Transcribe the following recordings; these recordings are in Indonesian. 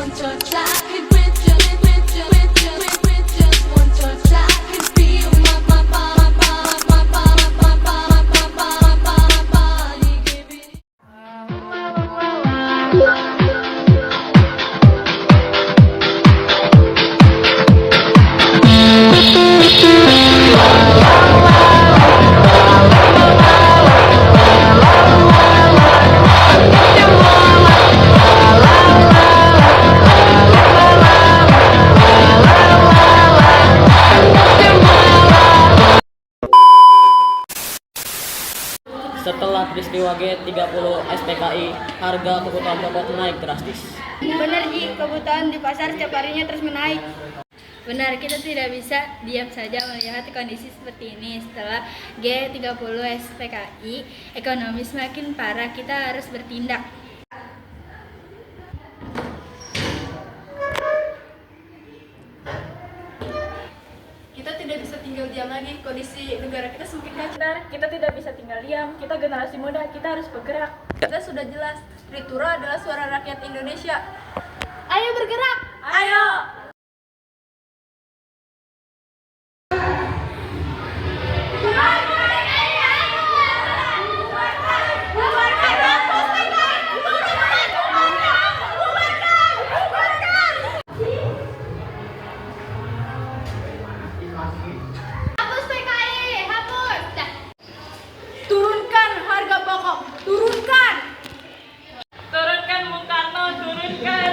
one touch, I could with just one touch, I could feel my body giving. Setelah peristiwa G30 SPKI, harga kebutuhan pokok naik drastis. Benar Ji, kebutuhan di pasar setiap harinya terus menaik. Benar, kita tidak bisa diam saja melihat kondisi seperti ini. Setelah G30 SPKI, ekonomi semakin parah, kita harus bertindak. Kita tidak bisa tinggal diam lagi, kondisi negara kita semakin kacau. Kita tidak bisa tinggal diam, kita generasi muda, kita harus bergerak. Kita sudah jelas, Tritura adalah suara rakyat Indonesia. Ayo bergerak! Ayo! Turunkan harga pokok, turunkan! Turunkan Bung Karno, turunkan!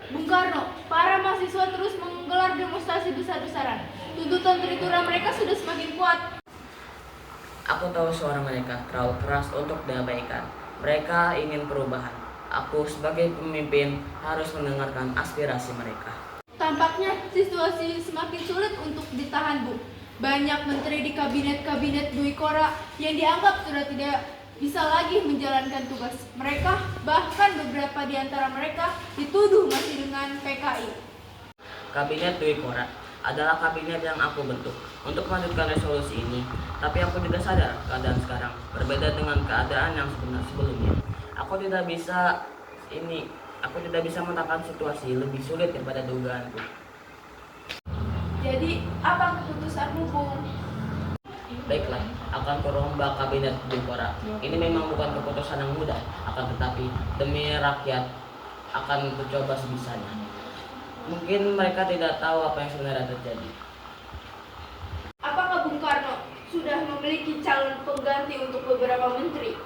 Bung Karno, para mahasiswa terus menggelar demonstrasi besar-besaran. Tuntutan Tritura mereka sudah semakin kuat. Aku tahu suara mereka terlalu keras untuk diabaikan. Mereka ingin perubahan. Aku sebagai pemimpin harus mendengarkan aspirasi mereka. Tampaknya situasi semakin sulit untuk ditahan, Bu. Banyak menteri di kabinet Dwi Kora yang dianggap sudah tidak bisa lagi menjalankan tugas mereka, bahkan beberapa di antara mereka dituduh masih dengan PKI. Kabinet Dwi Kora adalah kabinet yang aku bentuk untuk melanjutkan resolusi ini, tapi aku juga sadar keadaan sekarang berbeda dengan keadaan yang sebelumnya. Aku tidak bisa menekan situasi lebih sulit daripada dugaanku. Jadi, apa keputusanmu, Bung? Baiklah, akan kurombak kabinet Dwi Kora. Ini memang bukan keputusan yang mudah, akan tetapi demi rakyat akan mencoba sebisanya. Mungkin mereka tidak tahu apa yang sebenarnya terjadi. Apakah Bung Karno sudah memiliki calon pengganti untuk beberapa menteri?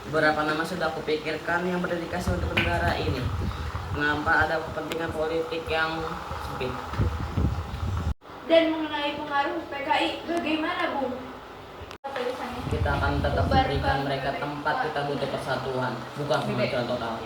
Beberapa nama sudah aku pikirkan yang berdedikasi untuk negara ini. Mengapa ada kepentingan politik yang sempit? Dan mengenai pengaruh PKI, bagaimana, Bung? Kita akan tetap memberikan mereka tempat. Kita butuh persatuan, bukan pemikiran total.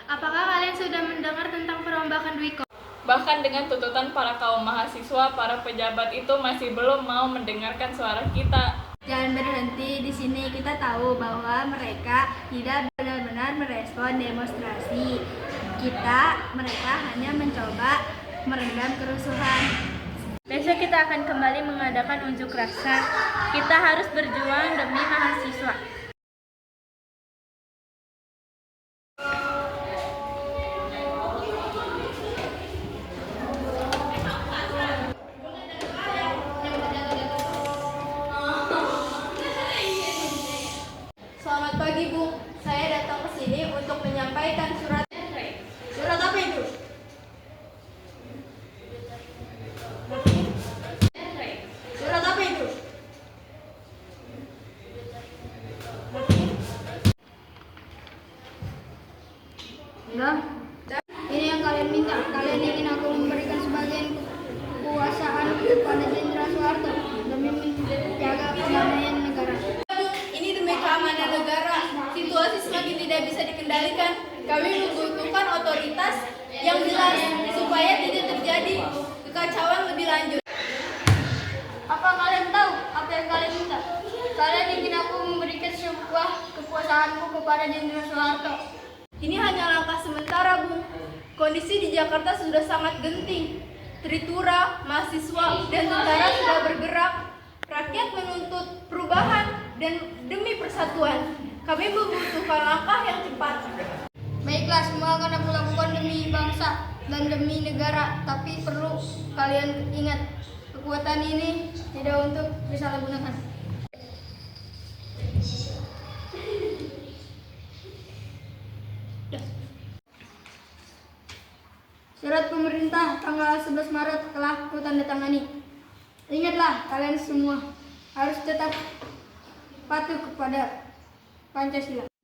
Apakah kalian sudah mendengar tentang perombakan Dwi Kora? Bahkan dengan tuntutan para kaum mahasiswa, para pejabat itu masih belum mau mendengarkan suara kita. Jangan berhenti di sini. Kita tahu bahwa mereka tidak benar-benar merespon demonstrasi. Mereka hanya mencoba meredam kerusuhan. Besok kita akan kembali mengadakan unjuk rasa. Kita harus berjuang demi mahasiswa. Selamat pagi, Bung. Saya datang ke sini untuk menyampaikan surat. Surat apa itu? Surat apa itu? kepada Jenderal Soeharto. Ini hanya langkah sementara, Bung. Kondisi di Jakarta sudah sangat genting. Tritura, mahasiswa, dan tentara sudah bergerak. Rakyat menuntut perubahan dan demi persatuan. Kami membutuhkan langkah yang cepat. Baiklah, semua akan aku lakukan demi bangsa dan demi negara. Tapi perlu kalian ingat, kekuatan ini tidak untuk disalahgunakan. Surat pemerintah tanggal 11 Maret telah kutandatangani. Ingatlah, kalian semua harus tetap patuh kepada Pancasila.